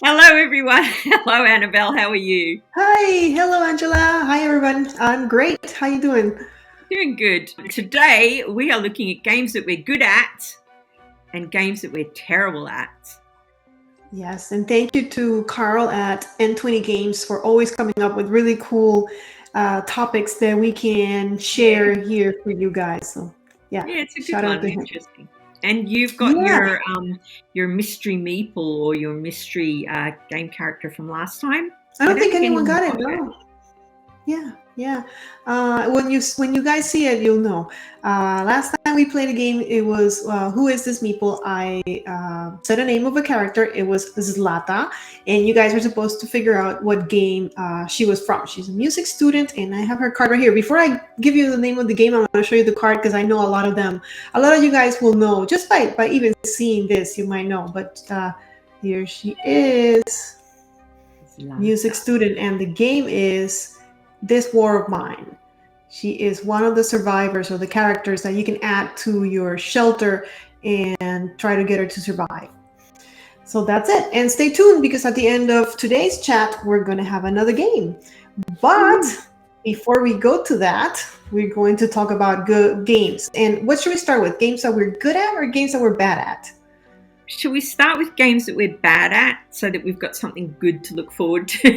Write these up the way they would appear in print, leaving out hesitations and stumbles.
Hello, everyone. Hello, Annabelle. How are you? Hi, hello Angela. Hi everyone. I'm great. How you doing? Doing good. Today, we are looking at games that we're good at and games that we're terrible at. Yes, and thank you to Carl at N20 Games for always coming up with really cool topics that we can Yeah, share here for you guys. So yeah, yeah, it's a good shout out one. to him. Interesting. And you've got Yeah, your mystery meeple or your mystery game character from last time. I I don't don't think think anyone anyone got it. got it. No. Yeah, yeah. When you guys see it, you'll know. Last time we played a game, it was Who is this Meeple? I said a name of a character. It was Zlata, and you guys were supposed to figure out what game she was from. She's a music student, and I have her card right here. Before I give you the name of the game, I want to show you the card because I know a lot of them. A lot of you guys will know just by even seeing this. You might know, but here she is, music Zlata. student, and the game is This War of Mine. She is one of the survivors or the characters that you can add to your shelter and try to get her to survive. So that's it. And stay tuned because at the end of today's chat, we're going to have another game. But Ooh. before we go to that, we're going to talk about good games. And what should we start with? Games that we're good at or games that we're bad at? Shall we start with games that we're bad at so that we've got something good to look forward to?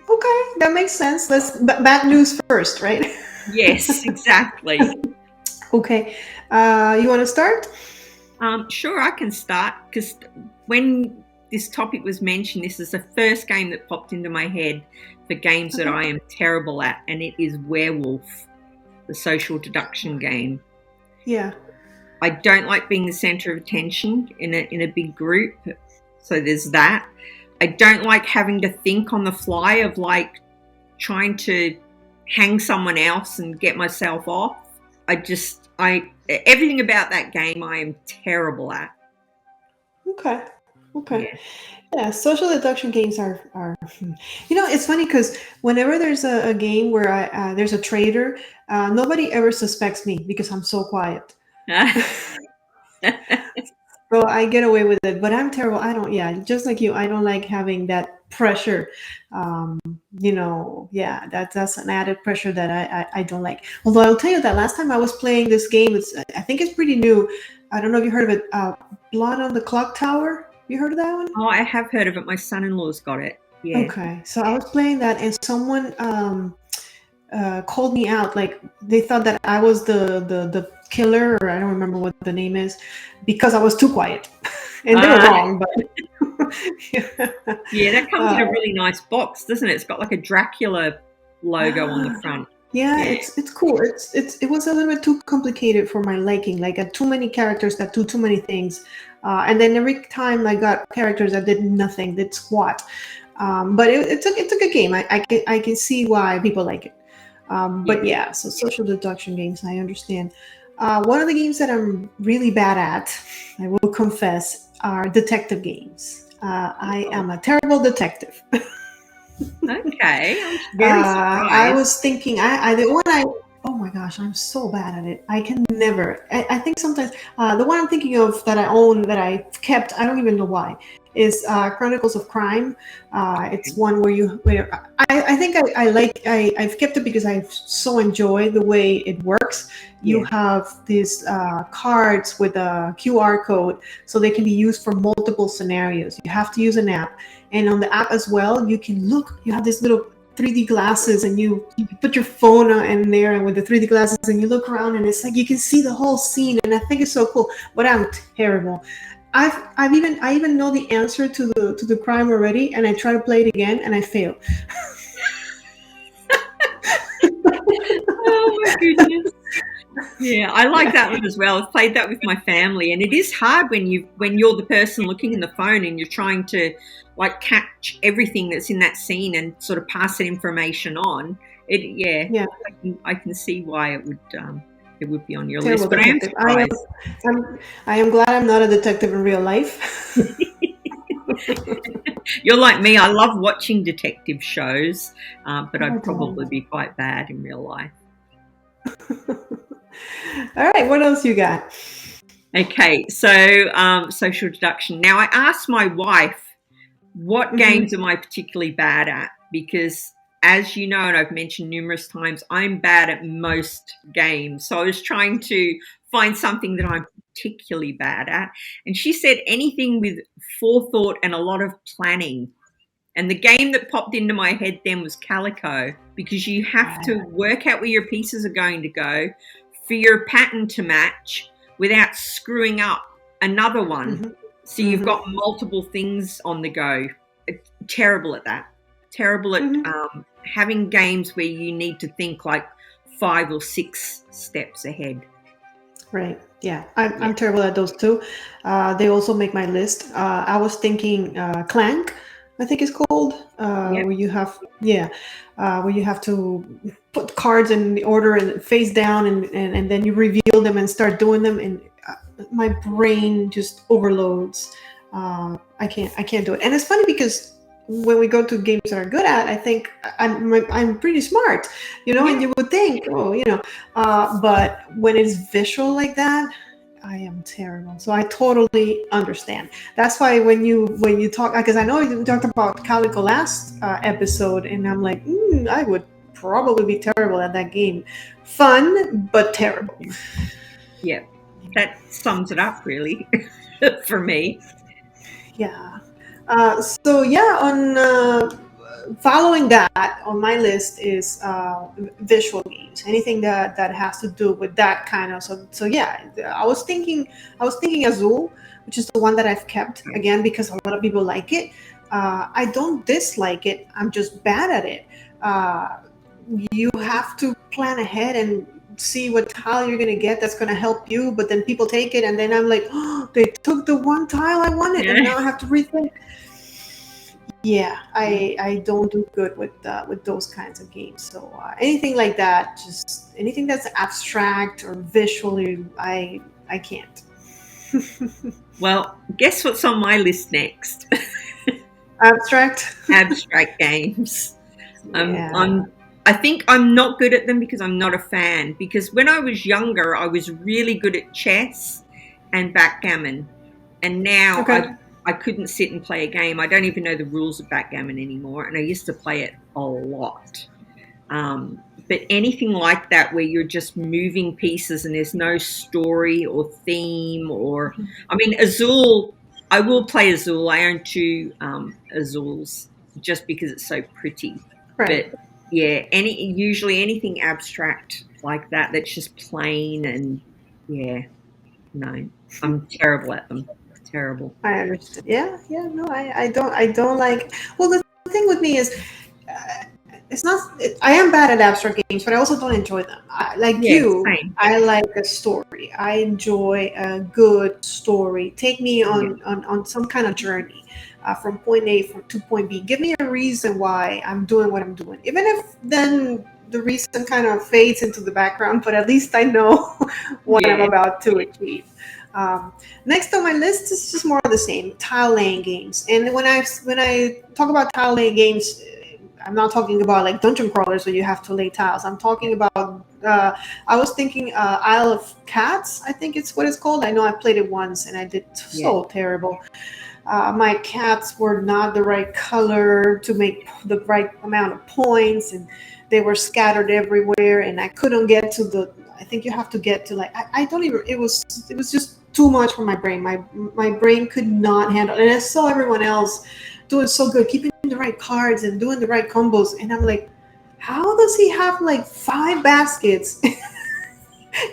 Okay, that makes sense. Let's bad news first, right? Yes, exactly. Okay. You want to start? Sure, I can start because when this topic was mentioned, this is the first game that popped into my head for games that Okay. I am terrible at, and it is Werewolf, the social deduction game. Yeah. I don't like being the center of attention in a big group, so there's that. I don't like having to think on the fly of like trying to hang someone else and get myself off. I everything about that game I am terrible at. Okay. Okay. Yeah. Yeah, social deduction games are it's funny because whenever there's a game where there's a traitor, nobody ever suspects me because I'm so quiet. So I get away with it, but I'm terrible. I don't, yeah, just like you, I don't like having that pressure. Um, yeah, that's an added pressure that I don't like. Although I'll tell you that last time I was playing this game, I think it's pretty new. I don't know if you heard of it. Blood on the Clock Tower. You heard of that one? Oh, I have heard of it. My son-in-law's got it. Yeah. Okay, so I was playing that, and someone called me out. Like they thought that I was the killer, or I don't remember what the name is, because I was too quiet, and they were Uh, wrong. But yeah, that comes in uh, a really nice box, doesn't it? It's got like a Dracula logo on the ah, front. yeah, Yeah. it's cool. It was a little bit too complicated for my liking. Like too many characters that do too many things, and then every time I got characters that did nothing, did squat. But it's a good game. I can see why people like it. But Yeah. yeah, so social deduction games, I understand. One of the games that I'm really bad at, I will confess, are detective games. I Oh, am a terrible detective. okay. I'm very I surprised. was thinking, the one oh my gosh, I'm so bad at it. I can never. I think sometimes the one I'm thinking of that I own, that I kept, I don't even know why, is Chronicles of Crime. It's one where I think I've kept it because I so enjoy the way it works. You Yeah. have these cards with a QR code, so they can be used for multiple scenarios. You have to use an app, and on the app as well, you can look. You have this little 3D glasses, and you put your phone in there and with the 3D glasses, and you look around, and it's like you can see the whole scene, and I think it's so cool. But I'm terrible. I even know the answer to the crime already, and I try to play it again, and I fail. Oh my goodness. Yeah, I like that one as well. I've played that with my family, and it is hard when you're the person looking in the phone and you're trying to like catch everything that's in that scene and sort of pass that information on. It yeah, Yeah, I can see why it would be on your terrible list, but I am detective. surprised. I am glad I'm not a detective in real life. You're like me. I love watching detective shows, but I I'd probably don't. be quite bad in real life. All right, what else you got? Okay, so social deduction. Now, I asked my wife What games am I particularly bad at? Because as you know, and I've mentioned numerous times, I'm bad at most games. So I was trying to find something that I'm particularly bad at. And she said anything with forethought and a lot of planning. And the game that popped into my head then was Calico, because you have to work out where your pieces are going to go for your pattern to match without screwing up another one. So you've got multiple things on the go. Terrible at that. Terrible at having games where you need to think like 5 or 6 steps ahead. Right. Yeah. I'm terrible at those too. They also make my list. I was thinking Clank, I think it's called, where you have where you have to put cards in the order and face down, and then you reveal them and start doing them, and my brain just overloads. I can't do it. And it's funny because when we go to games that are good at, I think I'm pretty smart, and you would think, but when it's visual like that, I am terrible. So I totally understand. That's why when you talk, because I know you talked about Calico last episode, and I'm like, I would probably be terrible at that game. Fun, but terrible. Yeah, that sums it up really for me. Yeah. On following that on my list is visual games. Anything that has to do with that kind of. So yeah, I was thinking Azul, which is the one that I've kept again because a lot of people like it. I don't dislike it. I'm just bad at it. You have to plan ahead and see what tile you're gonna get that's gonna help you, but then people take it, and then I'm like, oh, they took the one tile I wanted, and now I have to rethink. Yeah, I don't do good with those kinds of games. So anything like that, just anything that's abstract or visually, I can't. Well, guess what's on my list next? Abstract games. Yeah. I think I'm not good at them because I'm not a fan. Because when I was younger, I was really good at chess and backgammon, and now I couldn't sit and play a game. I don't even know the rules of backgammon anymore, and I used to play it a lot. But anything like that where you're just moving pieces and there's no story or theme Azul, I will play Azul. I own 2 Azuls just because it's so pretty. Right. But yeah, usually anything abstract like that that's just plain and no, I'm terrible at them. Terrible. I understand. Yeah, no, I don't like. Well, the thing with me is, it's not. I am bad at abstract games, but I also don't enjoy them. Same. I like a story. I enjoy a good story. Take me on some kind of journey. From point A to point B. Give me a reason why I'm doing what I'm doing. Even if then the reason kind of fades into the background, but at least I know what I'm about to achieve. Next on my list is just more of the same, tile laying games. And when I talk about tile laying games, I'm not talking about like dungeon crawlers where you have to lay tiles. I'm talking about, I was thinking Isle of Cats, I think it's what it's called. I know I played it once and I did so terrible. My cats were not the right color to make the right amount of points, and they were scattered everywhere, and I couldn't get to I think you have to get to I don't even, it was just too much for my brain. My brain could not handle it. And I saw everyone else doing so good, keeping the right cards and doing the right combos, and I'm like, how does he have like 5 baskets?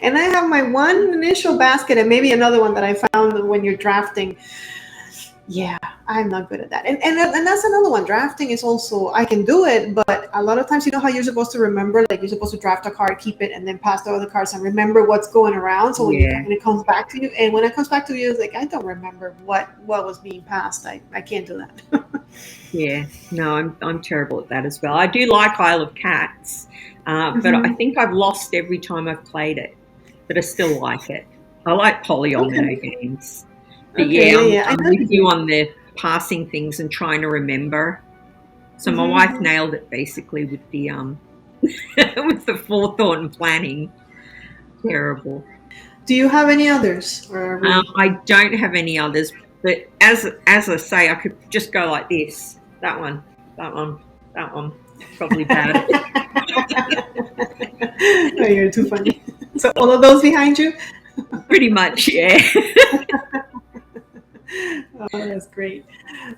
And I have my one initial basket and maybe another one that I found when you're drafting. Yeah, I'm not good at that. And that's another one. Drafting is also, I can do it, but a lot of times, you know how you're supposed to remember, like you're supposed to draft a card, keep it, and then pass the other cards and remember what's going around. So when it comes back to you, and when it comes back to you, it's like, I don't remember what was being passed. I can't do that. Yeah, no, I'm terrible at that as well. I do like Isle of Cats, but I think I've lost every time I've played it, but I still like it. I like polyomino games. But I'm with you on the passing things and trying to remember. So my wife nailed it basically with the with the forethought and planning. Terrible. Do you have any others? I don't have any others. But as I say, I could just go like this. That one, that one, that one. Probably bad. Oh, you're too funny. So all of those behind you? Pretty much, yeah. Oh, that's great.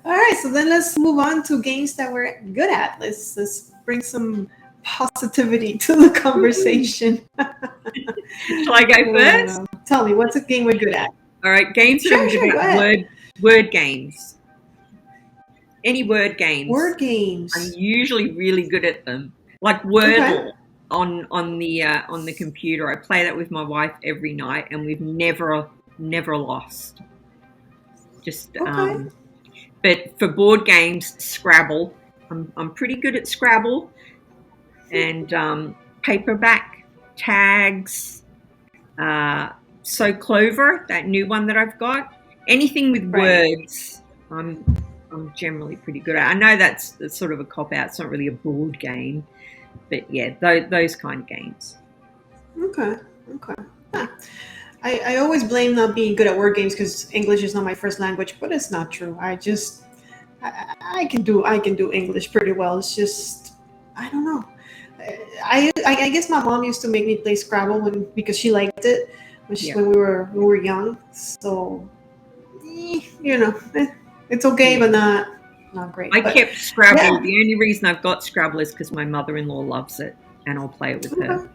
All right, so then let's move on to games that we're good at. Let's bring some positivity to the conversation. Shall I go first? Tell me, what's a game we're good at? All right, games that I'm good at. Word games. Any word games. Word games. I'm usually really good at them. Like Wordle on the computer. I play that with my wife every night, and we've never lost. Just but for board games, Scrabble. I'm pretty good at Scrabble, and paperback tags. So Clover, that new one that I've got. Anything with words, I'm generally pretty good at. I know that's sort of a cop out. It's not really a board game, but yeah, those kind of games. Okay. Huh. I always blame not being good at word games because English is not my first language, but it's not true. I can do English pretty well. It's just I don't know. I guess my mom used to make me play Scrabble because she liked it when we were young. So it's okay, but not great. I kept Scrabble. Yeah. The only reason I've got Scrabble is because my mother-in-law loves it, and I'll play it with her.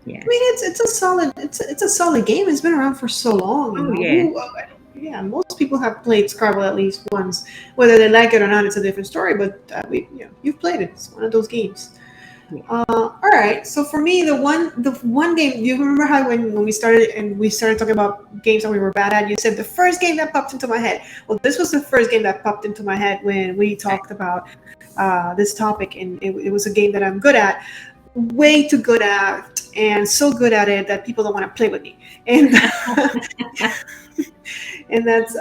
Yeah. I mean, it's a solid game. It's been around for so long. Yeah. Most people have played Scrabble at least once. Whether they like it or not, it's a different story. But you've played it. It's one of those games. Yeah. All right. So for me, the one game. You remember how when we started talking about games that we were bad at? You said the first game that popped into my head. Well, this was the first game that popped into my head when we talked about this topic, and it was a game that I'm good at. Way too good at, and so good at it that people don't want to play with me. And and that's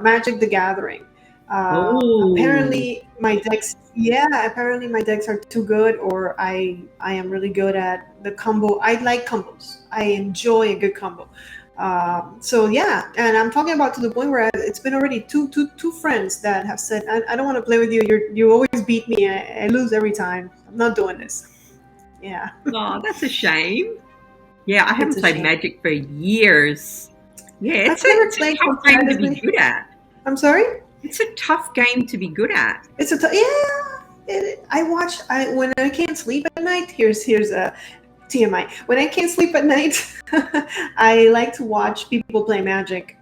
Magic the Gathering. Apparently my decks are too good, or I am really good at the combo. I like combos. I enjoy a good combo. So yeah, and I'm talking about to the point where it's been already two friends that have said, I don't want to play with you. You always beat me. I lose every time. I'm not doing this. Yeah. Oh, that's a shame. Yeah, I haven't played Magic for years. Yeah, it's a tough game to be good at. I'm sorry? It's a tough game to be good at. It's when I can't sleep at night. Here's a TMI. When I can't sleep at night, I like to watch people play Magic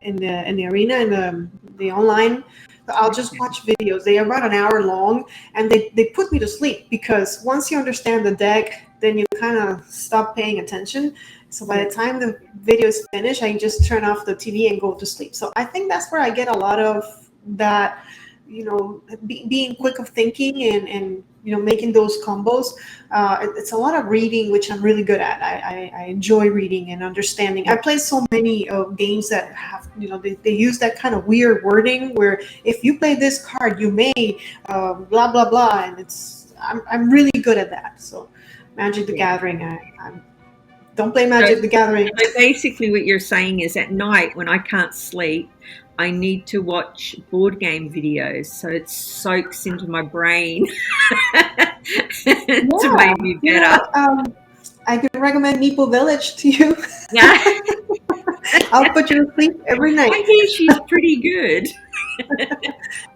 in the arena, in the online. I'll just watch videos. They are about an hour long, and they put me to sleep because once you understand the deck, then you kind of stop paying attention. So by the time the video is finished, I just turn off the TV and go to sleep. So I think that's where I get a lot of that, being quick of thinking and making those combos. It's a lot of reading, which I'm really good at. I enjoy reading and understanding. I play so many games that have, they use that kind of weird wording where if you play this card, you may blah blah blah, and I'm really good at that. So Magic the Gathering, I don't play Magic the Gathering. So basically what you're saying is at night when I can't sleep, I need to watch board game videos so it soaks into my brain to make me better. I can recommend Meeple Village to you. Yeah. I'll put you to sleep every night. I hear she's pretty good.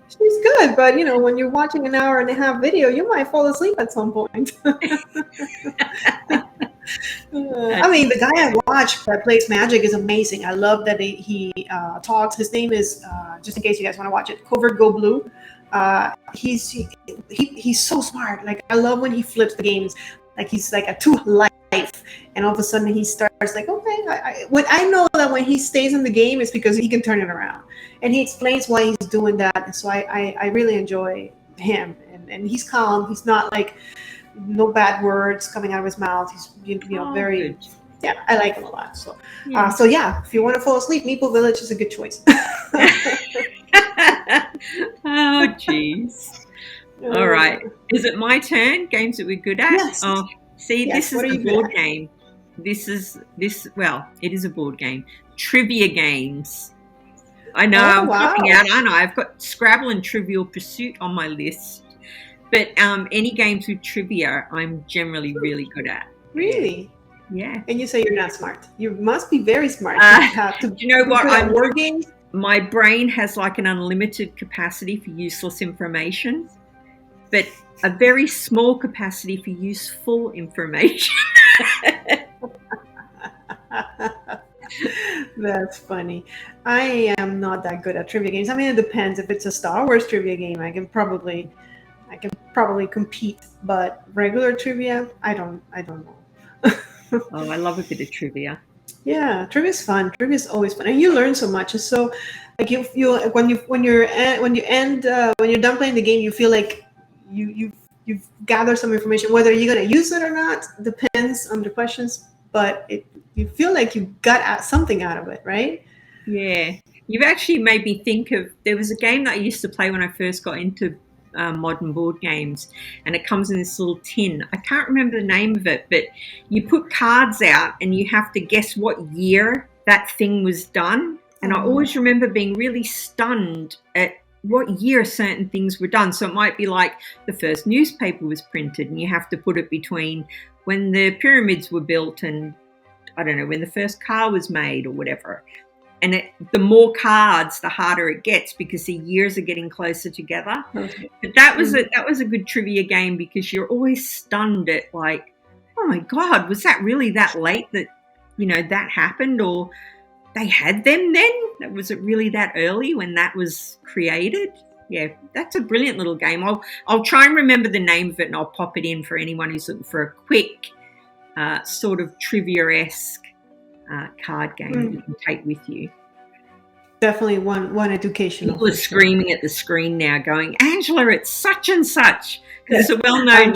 She's good, but when you're watching an hour and a half video, you might fall asleep at some point. I mean, the guy I watch that plays Magic is amazing. I love that he talks. His name is, just in case you guys want to watch it, Covert Go Blue. He's so smart. Like, I love when he flips the games. Like, he's like a two life, and all of a sudden he starts like, okay. I know that when he stays in the game, it's because he can turn it around, and he explains why he's doing that. So I really enjoy him, and he's calm. He's not like no bad words coming out of his mouth. He's very good. Yeah, I like him a lot. So if you want to fall asleep, Meeple Village is a good choice. Oh, jeez. All right. Is it my turn? Games that we're good at? Yes. Oh, see, yes. This is a board game. It is a board game. Trivia games. I know, Oh I'm wow! dropping out, aren't I? I've got Scrabble and Trivial Pursuit on my list. But any games with trivia, I'm generally really good at. Really? Yeah. And you say you're not smart. You must be very smart to Uh, have to do you know be what? good at war games. My brain has like an unlimited capacity for useless information, but a very small capacity for useful information. That's funny. I am not that good at trivia games. I mean, it depends. If it's a Star Wars trivia game, I can probably compete. But regular trivia, I don't know. Oh, I love a bit of trivia. Yeah, trivia is fun. Trivia is always fun, and you learn so much. It's so like you when you're done playing the game, you feel like you've gathered some information. Whether you're gonna use it or not depends on the questions, but you feel like you got something out of it, right? Yeah. You've actually made me think of, there was a game that I used to play when I first got into modern board games, and it comes in this little tin. I can't remember the name of it, but you put cards out and you have to guess what year that thing was done. And I always remember being really stunned at what year certain things were done. So it might be like the first newspaper was printed, and you have to put it between when the pyramids were built and, I don't know, when the first car was made or whatever. And the more cards, the harder it gets because the years are getting closer together. Okay. But that was a good trivia game because you're always stunned at like, oh my God, was that really that late that that happened, or they had them then? Was it really that early when that was created? Yeah, that's a brilliant little game. I'll try and remember the name of it, and I'll pop it in for anyone who's looking for a quick sort of trivia-esque card game that you can take with you. Definitely one educational. People are screaming at the screen now, going, "Angela, it's such and such," because it's a well-known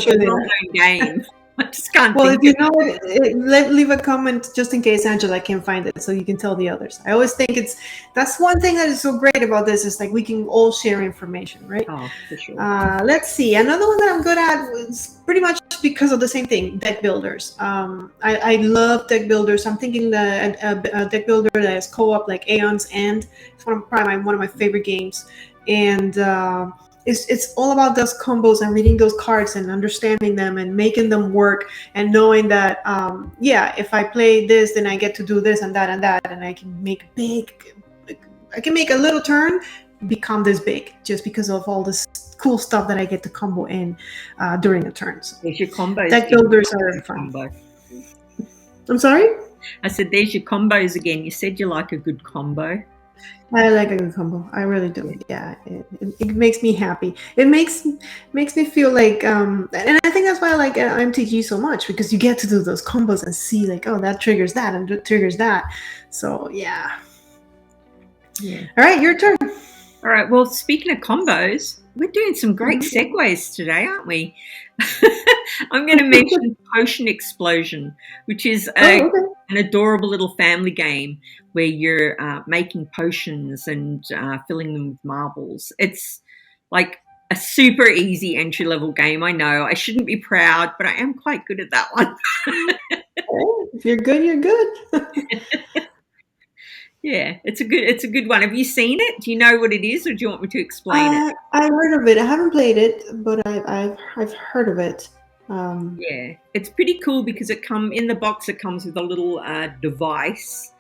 game. I just can't. Well, if think you of know it, leave a comment just in case Angela can't find it, so you can tell the others. I always think that's one thing that is so great about this is like we can all share information, right? Oh, for sure. Let's see. Another one that I'm good at is pretty much because of the same thing, deck builders. I love deck builders. I'm thinking that a deck builder that is co-op like Aeon's End. It's probably one of my favorite games, and it's all about those combos and reading those cards and understanding them and making them work and knowing that if I play this, then I get to do this and that and I can make a little turn become this big just because of all this cool stuff that I get to combo in during the turns. There's your combos. Deck builders are fun. Combo. I'm sorry? I said there's your combos again. You said you like a good combo. I like a good combo. I really do. Yeah, it makes me happy. It makes me feel like, and I think that's why I like MTG so much because you get to do those combos and see like, oh, that triggers that and that triggers that. So yeah. All right, your turn. All right. Well, speaking of combos, we're doing some great segues today, aren't we? I'm going to mention Potion Explosion, which is an adorable little family game where you're making potions and filling them with marbles. It's like a super easy entry-level game. I know I shouldn't be proud, but I am quite good at that one. If you're good, you're good. Yeah, it's a good one. Have you seen it? Do you know what it is, or do you want me to explain it? I've heard of it. I haven't played it, but I've heard of it. Yeah, it's pretty cool because in the box. It comes with a little device.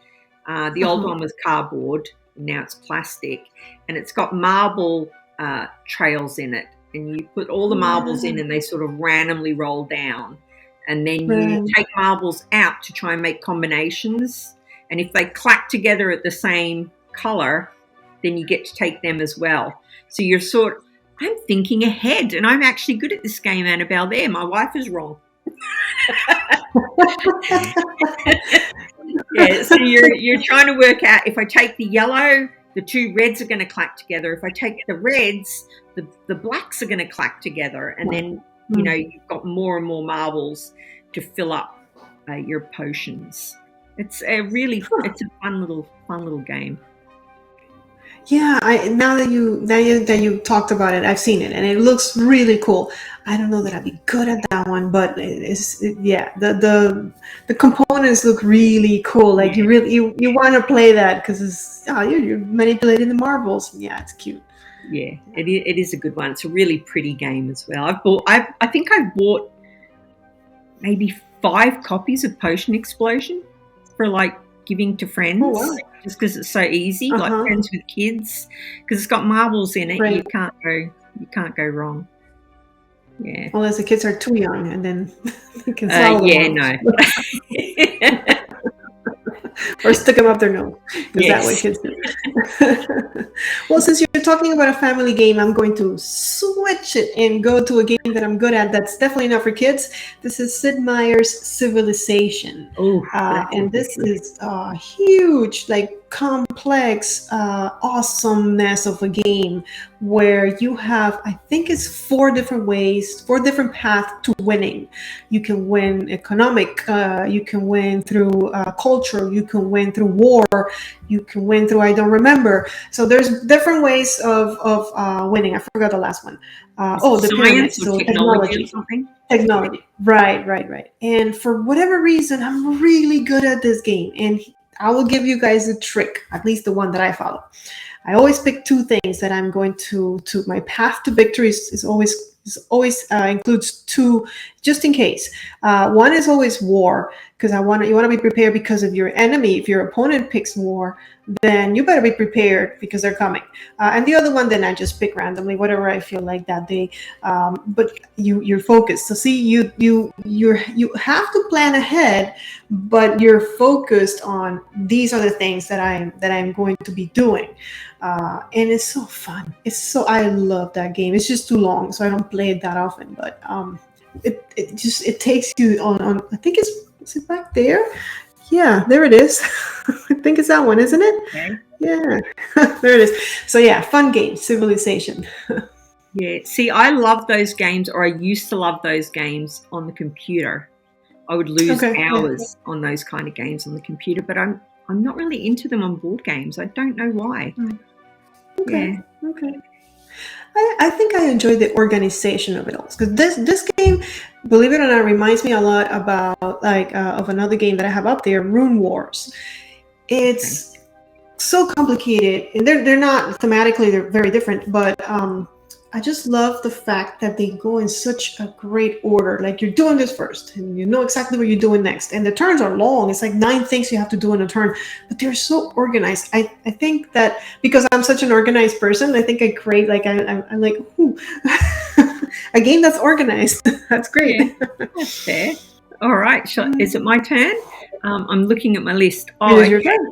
The old one was cardboard, and now it's plastic, and it's got marble trails in it. And you put all the marbles in, and they sort of randomly roll down, and then you take marbles out to try and make combinations. And if they clack together at the same color, then you get to take them as well. So I'm thinking ahead, and I'm actually good at this game, Annabelle. There, my wife is wrong. Yeah, so you're trying to work out, if I take the yellow, the two reds are going to clack together. If I take the reds, the blacks are going to clack together. And then, you've got more and more marbles to fill up your potions. It's a fun little game. Yeah, now that you talked about it, I've seen it, and it looks really cool. I don't know that I'd be good at that one, but yeah, the components look really cool. Like Yeah, you want to play that because you're manipulating the marbles. Yeah, it's cute. yeah, it is a good one. It's a really pretty game as well. I think I've bought maybe 5 copies of Potion Explosion for like giving to Oh wow. friends, just because it's so easy, Uh like huh. friends with kids, because it's got marbles in it. Right. You can't go wrong. Yeah. Unless the kids are too young, and then they can swallow the Yeah, marbles no. or stick them up their nose. Is that what Yes. kids do? Well, since you're talking about a family game, I'm going to switch it and go to a game that I'm good at. That's definitely not for kids. This is Sid Meier's Civilization, Oh, that's a and good this one. is a huge, like complex, awesomeness of a game where you have, I think it's 4 different ways, 4 different paths to winning. You can win economic, you can win through culture, you can win through war, you can win through I don't remember. So there's different ways of winning. I forgot the last one. Is it The science pyramid. or So technology or technology. something? Technology. Right, right, right. And for whatever reason, I'm really good at this game. And I will give you guys a trick, at least the one that I follow. I always pick 2 things that I'm going to my path to victory is always includes 2 just in case. One is always war because you want to be prepared because of your enemy. If your opponent picks war, then you better be prepared because they're coming. And the other one, then I just pick randomly whatever I feel like that day. But you're focused. So see, you have to plan ahead, but you're focused on these are the things that I'm going to be doing. And it's so fun. I love that game. It's just too long, so I don't play it that often. But it takes you on. I think is it back there? Yeah, there it is. I think it's that one, isn't it? Okay. Yeah, there it is. So yeah, fun game, Civilization. Yeah. See, I love those games, or I used to love those games on the computer. I would lose Okay, yeah. hours on those kind of games on the computer, but I'm not really into them on board games. I don't know why. Okay, Yeah. okay. I think I enjoy the organization of it all because this game, believe it or not, reminds me a lot about like of another game that I have up there, Rune Wars. Okay. It's so complicated, and they're not thematically, they're very different, but I just love the fact that they go in such a great order. Like you're doing this first and you know exactly what you're doing next, and the turns are long. It's like 9 things you have to do in a turn, but they're so organized. I think that because I'm such an organized person, I think I create like I'm like, ooh, a game that's organized. That's Yeah. great. That's fair. All right. Is it my turn? I'm looking at my list. It Oh, is your okay. turn.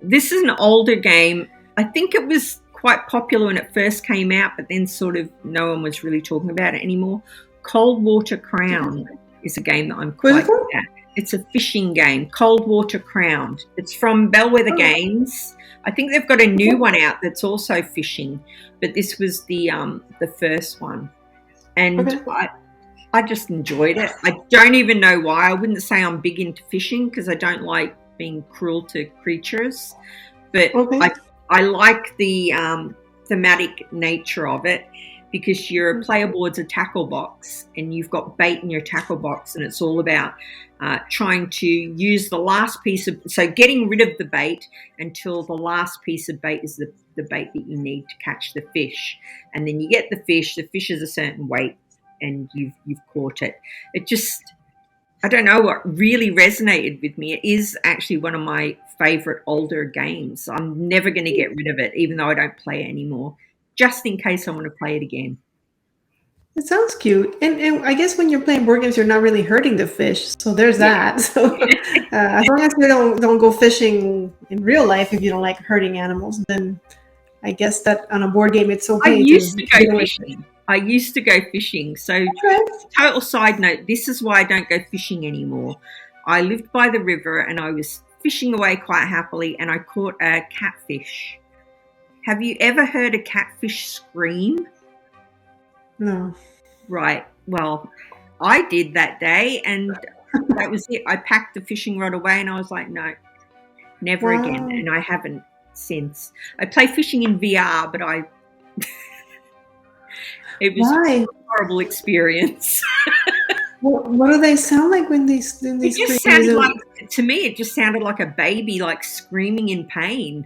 This is an older game. I think it was quite popular when it first came out, but then sort of no one was really talking about it anymore. Cold Water Crown is a game that I'm What is it quite called? good at. It's a fishing game, Cold Water Crown. It's from Bellwether Oh, Games. I think they've got a new okay. one out that's also fishing, but this was the first one, and Okay. I just enjoyed it. I don't even know why. I wouldn't say I'm big into fishing because I don't like being cruel to creatures, but Okay. I like the thematic nature of it because your player board's a tackle box and you've got bait in your tackle box, and it's all about trying to use the last piece of getting rid of the bait until the last piece of bait is the bait that you need to catch the fish, and then you get the fish. The fish is a certain weight, and you've caught it. It just I don't know what really resonated with me. It is actually one of my favorite older games. I'm never going to get rid of it, even though I don't play it anymore, just in case I want to play it again. It sounds cute, and I guess when you're playing board games, you're not really hurting the fish, so there's Yeah. that. So as long as you don't go fishing in real life, if you don't like hurting animals, then I guess that on a board game it's I okay used to to go get away with it. fishing. I used to go fishing. So, Okay. total side note, this is why I don't go fishing anymore. I lived by the river and I was fishing away quite happily, and I caught a catfish. Have you ever heard a catfish scream? No. Right. Well, I did that day, and that was it. I packed the fishing rod away and I was like, no, never again. Wow. And I haven't since. I play fishing in VR, but it was Why? a horrible experience. What do they sound like when they scream? It just sounded like, to me, it just sounded like a baby, like screaming in pain.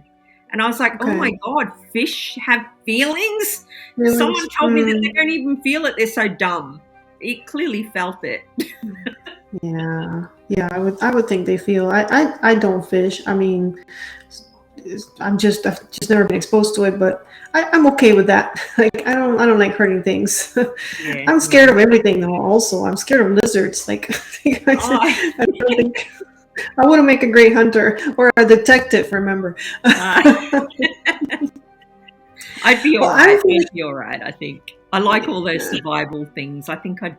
And I was like, oh my God, fish have feelings? Really? Someone told me that they don't even feel it. They're so dumb. It clearly felt it. Yeah, I would think they feel. I don't fish. I mean, I've just never been exposed to it, but I'm okay with that. Like I don't like hurting things. Yeah, I'm scared of everything though. Also, I'm scared of lizards. Like I don't think I wouldn't make a great hunter or a detective. Remember? I'd be all right. I'd be all right. I think I like all those survival things. I think I'd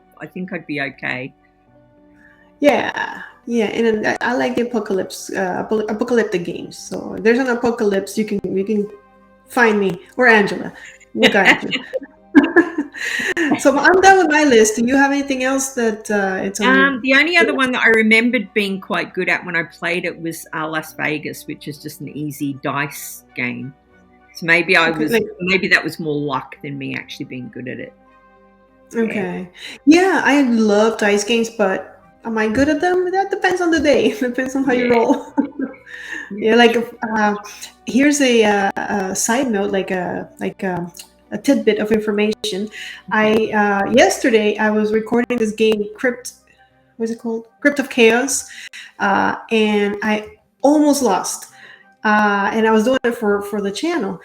be okay. Yeah, and I like the apocalyptic games. So if there's an apocalypse, you can find me or Angela. We'll guide you. So I'm done with my list. Do you have anything else that it's on? The only other one that I remembered being quite good at when I played it was Las Vegas, which is just an easy dice game. So maybe maybe that was more luck than me actually being good at it. Okay. Yeah, I love dice games, but am I good at them? That depends on the day. It depends on how you roll. Yeah, like here's a side note, like a tidbit of information. Yesterday I was recording this game, what's it called? Crypt of Chaos, and I almost lost. And I was doing it for the channel.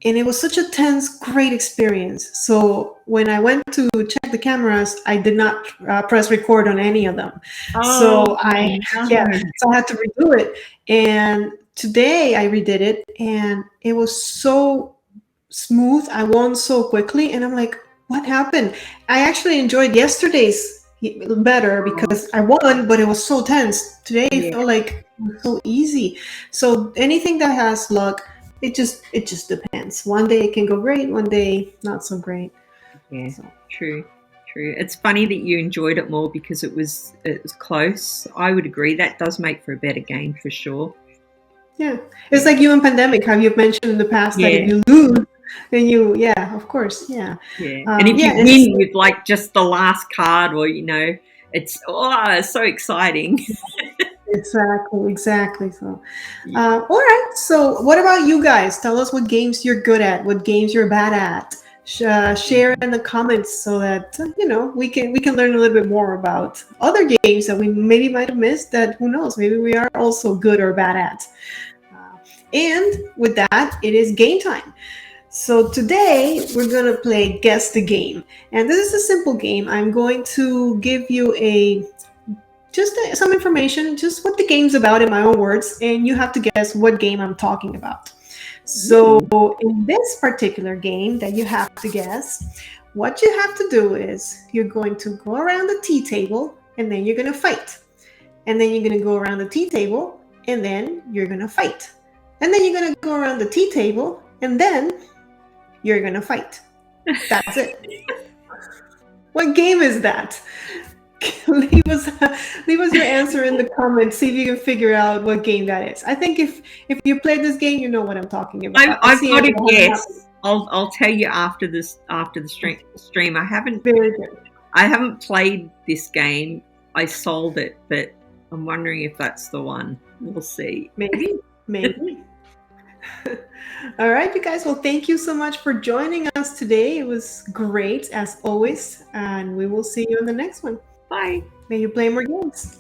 And it was such a tense, great experience. So when I went to check the cameras, I did not press record on any of them. So I had to redo it. And today I redid it, and it was so smooth. I won so quickly, and I'm like, what happened? I actually enjoyed yesterday's better because I won, but it was so tense. Today it felt like so easy. So anything that has luck, it just depends. One day it can go great, one day not so great. Yeah, so. True. It's funny that you enjoyed it more because it was close. I would agree that does make for a better game for sure. Yeah, it's like you in Pandemic, how you've mentioned in the past that if you lose, then of course, and if you win with like just the last card, or it's so exciting. Exactly. So, all right. So, what about you guys? Tell us what games you're good at, what games you're bad at. Share in the comments so that we can learn a little bit more about other games that we maybe might have missed. That who knows? Maybe we are also good or bad at. And with that, it is game time. So today we're going to play Guess the Game. And this is a simple game. I'm going to give you some information, just what the game's about in my own words, and you have to guess what game I'm talking about. So in this particular game that you have to guess, what you have to do is you're going to go around the tea table, and then you're going to fight. And then you're going to go around the tea table, and then you're going to fight. And then you're going to go around the tea table, and then you're going to fight. That's it. What game is that? leave us your answer in the comments. See if you can figure out what game that is. I think if you played this game, you know what I'm talking about. I've got a guess. I'll tell you after the stream. I haven't played this game. I sold it, but I'm wondering if that's the one. We'll see. Maybe. All right, you guys. Well, thank you so much for joining us today. It was great as always, and we will see you in the next one. Bye. May you play more games.